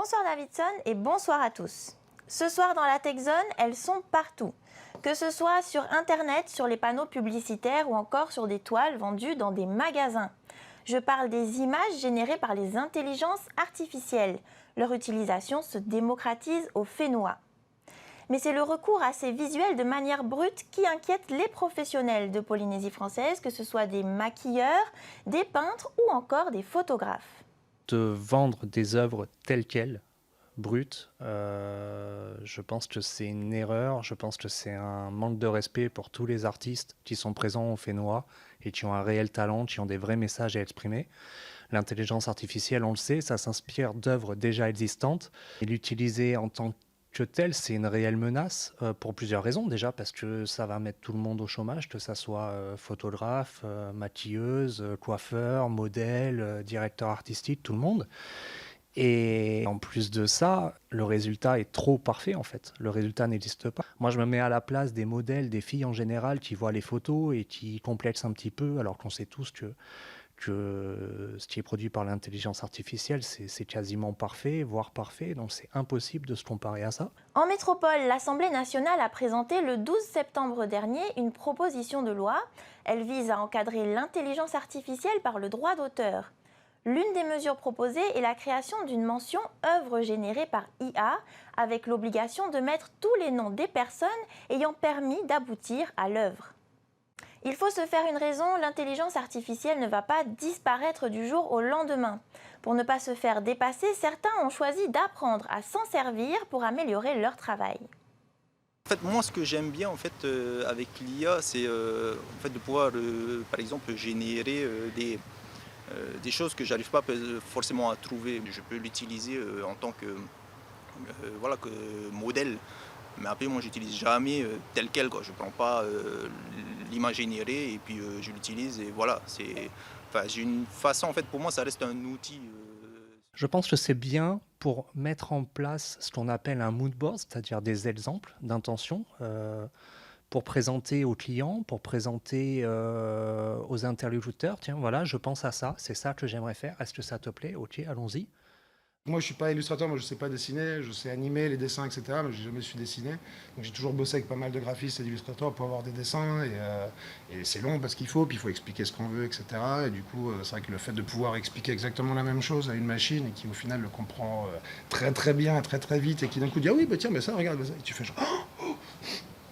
Bonsoir Davidson et bonsoir à tous. Ce soir dans la Tech Zone, elles sont partout. Que ce soit sur Internet, sur les panneaux publicitaires ou encore sur des toiles vendues dans des magasins. Je parle des images générées par les intelligences artificielles. Leur utilisation se démocratise au Fénois. Mais c'est le recours à ces visuels de manière brute qui inquiète les professionnels de Polynésie française, que ce soit des maquilleurs, des peintres ou encore des photographes. De vendre des œuvres telles quelles, brutes, je pense que c'est une erreur, je pense que c'est un manque de respect pour tous les artistes qui sont présents au Fénois et qui ont un réel talent, qui ont des vrais messages à exprimer. L'intelligence artificielle, on le sait, ça s'inspire d'œuvres déjà existantes. Et l'utiliser en tant que telle, c'est une réelle menace pour plusieurs raisons. Déjà parce que ça va mettre tout le monde au chômage, que ça soit photographe, maquilleuse, coiffeur, modèle, directeur artistique, tout le monde. Et en plus de ça, le résultat est trop parfait en fait. Le résultat n'existe pas. Moi, je me mets à la place des modèles, des filles en général qui voient les photos et qui complexent un petit peu, alors qu'on sait tous que ce qui est produit par l'intelligence artificielle, c'est quasiment parfait, voire parfait, donc c'est impossible de se comparer à ça. En métropole, l'Assemblée nationale a présenté le 12 septembre dernier une proposition de loi. Elle vise à encadrer l'intelligence artificielle par le droit d'auteur. L'une des mesures proposées est la création d'une mention œuvre générée par IA, avec l'obligation de mettre tous les noms des personnes ayant permis d'aboutir à l'œuvre. Il faut se faire une raison, l'intelligence artificielle ne va pas disparaître du jour au lendemain. Pour ne pas se faire dépasser, certains ont choisi d'apprendre à s'en servir pour améliorer leur travail. En fait, moi, ce que j'aime bien avec l'IA, c'est de pouvoir, par exemple, générer des choses que j'arrive pas forcément à trouver. Je peux l'utiliser en tant que modèle. Mais après, moi, j'utilise jamais tel quel, quoi. Je prends pas l'image générée et puis je l'utilise et voilà. J'ai une façon, en fait, pour moi, ça reste un outil. Je pense que c'est bien pour mettre en place ce qu'on appelle un mood board, c'est-à-dire des exemples d'intention, pour présenter aux clients, pour présenter aux interlocuteurs. Tiens, voilà, je pense à ça, c'est ça que j'aimerais faire. Est-ce que ça te plaît? Ok, allons-y. Moi, je suis pas illustrateur, moi je sais pas dessiner, je sais animer les dessins, etc. Mais j'ai jamais su dessiner. Donc j'ai toujours bossé avec pas mal de graphistes et d'illustrateurs pour avoir des dessins. Et c'est long parce qu'il faut, puis il faut expliquer ce qu'on veut, etc. Et du coup, c'est vrai que le fait de pouvoir expliquer exactement la même chose à une machine et qui au final le comprend très très bien, très très vite, et qui d'un coup dit ah oui, bah tiens, mais ça, regarde, ça. Et tu fais genre oh.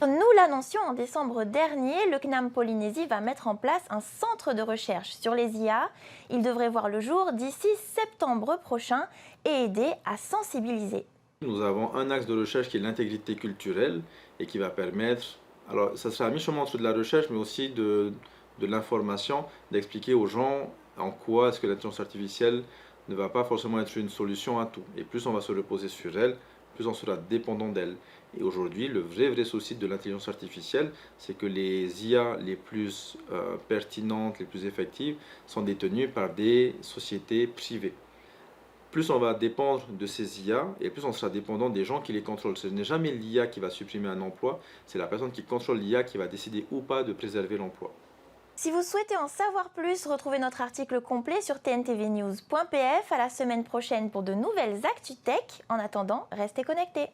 Nous l'annoncions en décembre dernier, le CNAM Polynésie va mettre en place un centre de recherche sur les IA. Il devrait voir le jour d'ici septembre prochain et aider à sensibiliser. Nous avons un axe de recherche qui est l'intégrité culturelle et qui va permettre, alors ça sera à mi-chemin entre de la recherche mais aussi de l'information, d'expliquer aux gens en quoi est-ce que l'intelligence artificielle ne va pas forcément être une solution à tout. Et plus on va se reposer sur elle, plus on sera dépendant d'elle. Et aujourd'hui, le vrai souci de l'intelligence artificielle, c'est que les IA les plus pertinentes, les plus effectives, sont détenues par des sociétés privées. Plus on va dépendre de ces IA, et plus on sera dépendant des gens qui les contrôlent. Ce n'est jamais l'IA qui va supprimer un emploi, c'est la personne qui contrôle l'IA qui va décider ou pas de préserver l'emploi. Si vous souhaitez en savoir plus, retrouvez notre article complet sur tntvnews.pf. À la semaine prochaine pour de nouvelles actus tech. En attendant, restez connectés.